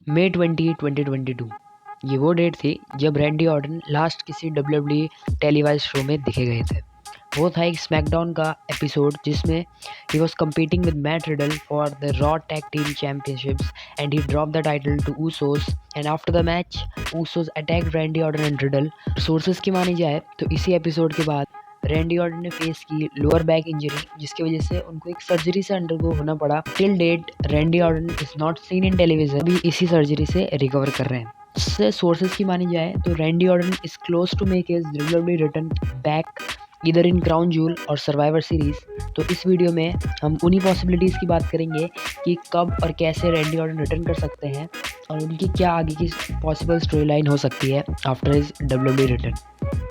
मई 2022 ये वो डेट थी जब रैंडी ऑर्टन लास्ट किसी WWE टेलीवाइज शो में दिखे गए थे। वो था एक स्मैकडाउन का एपिसोड जिसमें he was competing with Matt Riddle for the Raw Tag Team Championships and he dropped the title to Usos and after the match Usos attacked Randy Orton and Riddle। Sources की मानी जाए तो इसी episode के बाद Randy Orton ने face की lower back injury जिसकी वजह से उनको एक सर्जरी से अंडरगो होना पड़ा। Till date Randy Orton is not seen in television, भी इसी सर्जरी से रिकवर कर रहे हैं। इससे सोर्सेस की मानी जाए तो Randy Orton is close to make his WWE return back इधर इन क्राउन जूल और सर्वाइवर सीरीज। तो इस वीडियो में हम उन्हीं पॉसिबिलिटीज़ की बात करेंगे कि कब और कैसे रैंडी ऑर्टन रिटर्न कर सकते हैं और उनकी क्या आगे की पॉसिबल स्टोरी लाइन हो सकती है after his WWE return.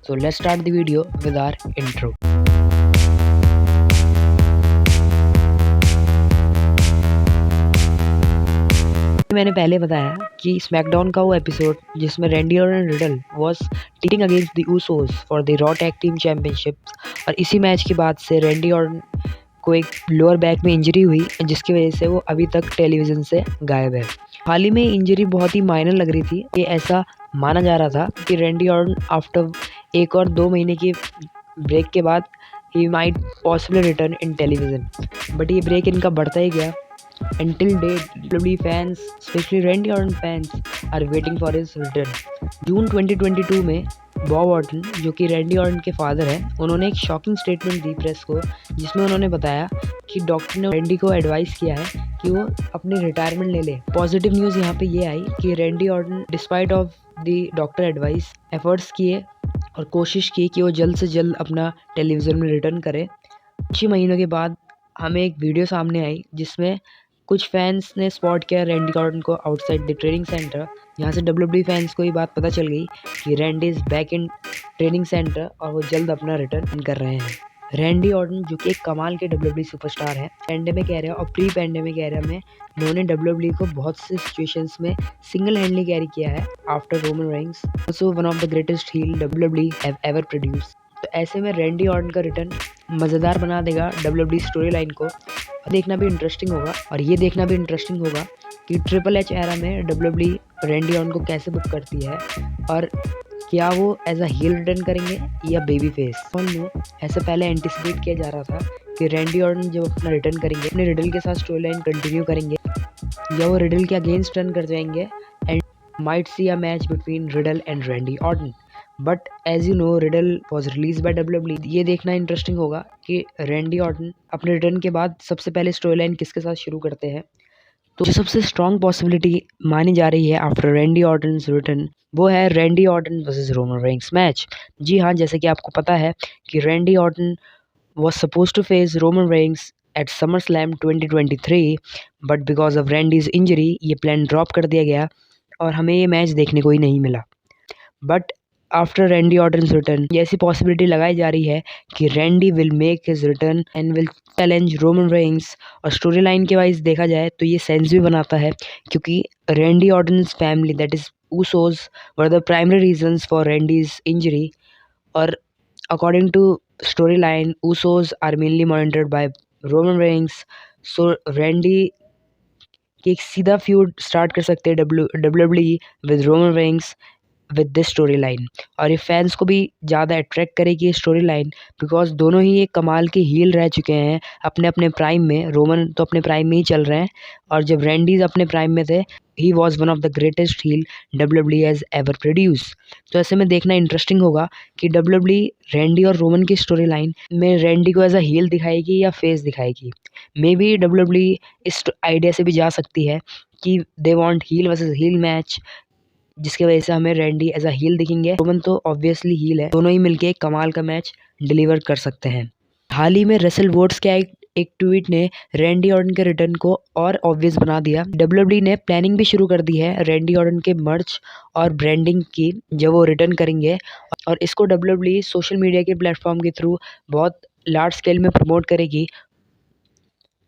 So let's start the video with our intro. मैंने पहले बताया कि स्मैकडाउन का वो एपिसोड जिसमें Randy Orton Riddle was teaming against the Usos for the Raw tag team championship और इसी मैच के बाद से रैंडी ऑर्टन को एक लोअर बैक में इंजरी हुई जिसकी वजह से वो अभी तक टेलीविज़न से गायब है। हाल ही में इंजरी बहुत ही माइनर लग रही थी। ये ऐसा माना जा रहा था कि रैंडी ऑर्टन आफ्टर 1 और 2 महीने की ब्रेक के बाद he might possibly return in television, but ये ब्रेक इनका बढ़ता ही गया। Until date, WWE fans, especially Randy Orton fans, are waiting for his return. जून 2022 में बॉब ऑर्टन जो कि रैंडी ऑर्टन के फादर हैं, उन्होंने एक शॉकिंग स्टेटमेंट दी प्रेस को जिसमें उन्होंने बताया कि डॉक्टर ने रैंडी को एडवाइस किया है कि वो अपनी रिटायरमेंट ले ले। पॉजिटिव न्यूज़ यहाँ पे ये आई कि Randy Orton despite of the doctor advice efforts किए और कोशिश की कि वो जल्द से जल्द अपना टेलीविज़न में रिटर्न करे। 6 महीनों के बाद हमें एक वीडियो सामने आई जिसमें कुछ फैंस ने स्पॉट किया रैंडी ऑर्टन को आउटसाइड द ट्रेनिंग सेंटर। यहाँ से WWE फैंस को ये बात पता चल गई कि Randy is back in training centre और वो जल्द अपना रिटर्न कर रहे हैं। रैंडी ऑर्टन जो कि एक कमाल के WWE सुपरस्टार है, पेंडेमिक एरा और प्री पेंडेमिक एरा में इन्होंने WWE को बहुत से सिचुएशंस में सिंगल हैंडली कैरी किया है after Roman Reigns, also one of the greatest heel WWE have ever produce. तो ऐसे में रैंडी ऑर्टन का रिटर्न मज़ेदार बना देगा WWE स्टोरी लाइन को, देखना भी इंटरेस्टिंग होगा। और ये देखना भी इंटरेस्टिंग होगा कि ट्रिपल एच एरा में WWE रैंडी ऑर्टन को कैसे बुक करती है और क्या वो एज अ हील रिटर्न करेंगे या बेबी फेस। ऐसे पहले एंटिसिपेट किया जा रहा था कि रैंडी ऑर्टन जब अपना रिटर्न करेंगे अपने रिडल के साथ स्टोरी लाइन कंटिन्यू करेंगे या वो रिडल के अगेंस्ट टर्न कर जाएंगे and might see a match between Riddle and Randy Orton. But as you know Riddle was release by WWE। ये देखना इंटरेस्टिंग होगा कि रैंडी ऑर्टन अपने रिटर्न के बाद सबसे पहले स्टोरी लाइन किसके साथ शुरू करते हैं। तो जो सबसे स्ट्रॉन्ग पॉसिबिलिटी मानी जा रही है आफ्टर रैंडी ऑर्टन रिटर्न वो है Randy Orton versus Roman Reigns match. जी हाँ, जैसे कि आपको पता है कि Randy Orton was supposed to face Roman Reigns at SummerSlam 2023 but because of Randy's injury ये प्लान ड्रॉप कर दिया गया और हमें ये मैच देखने को ही नहीं मिला। But after Randy Orton return ये ऐसी पॉसिबिलिटी लगाई जा रही है कि Randy will make his return and will challenge Roman Reigns. और स्टोरी लाइन के वाइज देखा जाए तो ये सेंस भी बनाता है क्योंकि Randy Orton's family that is Usos were the primary reasons for Randy's injury और according to story line Usos are mainly monitored by Roman Reigns. So Randy की एक सीधा फ्यूड स्टार्ट कर सकते हैं WWE with Roman Reigns with this story line और ये fans को भी ज़्यादा अट्रैक्ट करेगी ये स्टोरी लाइन बिकॉज दोनों ही एक कमाल के हील रह चुके हैं अपने अपने प्राइम में। रोमन तो अपने प्राइम में ही चल रहे हैं और जब रैंडीज अपने प्राइम में थे ही was one of the greatest heel WWE has ever produce. तो ऐसे में देखना इंटरेस्टिंग होगा कि WWE रैंडी और रोमन की स्टोरी लाइन में रैंडी को एज अ हील दिखाएगी या फेस दिखाएगी। मे बी WWE इस आइडिया से भी जा सकती है कि they want heel versus heel match जिसकी वजह से हमें रैंडी एज अ हील दिखेंगे, रोमन तो ऑब्वियसली हील है। दोनों ही मिलके एक कमाल का मैच डिलीवर कर सकते हैं। हाल ही में रेसल वोट्स के एक ट्वीट ने रैंडी ऑर्टन के रिटर्न को और ऑब्वियस बना दिया। WWE ने प्लानिंग भी शुरू कर दी है रैंडी ऑर्टन के मर्च और ब्रांडिंग की जब वो रिटर्न करेंगे और इसको WWE सोशल मीडिया के प्लेटफॉर्म के थ्रू बहुत लार्ज स्केल में प्रमोट करेगी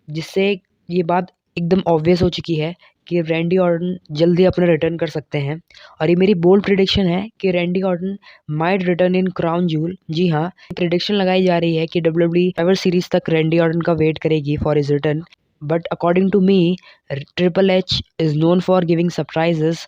जिससे ये बात एकदम ऑब्वियस हो चुकी है कि रैंडी ऑर्टन जल्दी अपना रिटर्न कर सकते हैं। और ये मेरी बोल्ड प्रिडिक्शन है कि रैंडी ऑर्टन माइट रिटर्न इन क्राउन जूल। जी हाँ, प्रिडिक्शन लगाई जा रही है कि WWE एवर सीरीज तक रैंडी ऑर्टन का वेट करेगी for his return But according to me, Triple H is known for giving surprises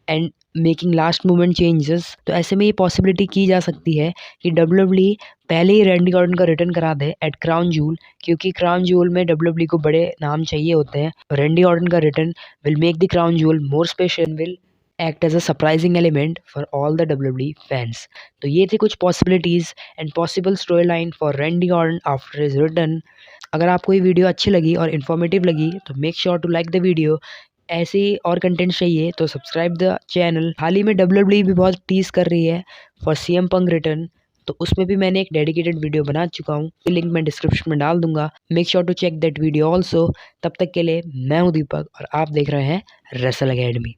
and making last moment changes. तो ऐसे में ये पॉसिबिलिटी की जा सकती है कि WWE पहले ही रैंडी ऑर्टन का रिटर्न करा दे एट क्राउन जूल, क्योंकि क्राउन जूल में WWE को बड़े नाम चाहिए होते हैं। रैंडी ऑर्टन का return will make the Crown Jewel more special, will act as a surprising element for all the WWE fans. तो ये थी कुछ possibilities and possible story line for Randy Orton after his return. अगर आपको ये video अच्छी लगी और इन्फॉर्मेटिव लगी तो make sure to like the video. ऐसे ही और कंटेंट चाहिए तो सब्सक्राइब द चैनल। हाल ही में WWE भी बहुत टीज कर रही है फॉर CM पंक रिटर्न, तो उसमें भी मैंने एक डेडिकेटेड वीडियो बना चुका हूँ, लिंक मैं डिस्क्रिप्शन में डाल दूंगा। Make sure to check that video also. तब तक के लिए मैं हूँ दीपक और आप देख रहे हैं रेसल अकेडमी।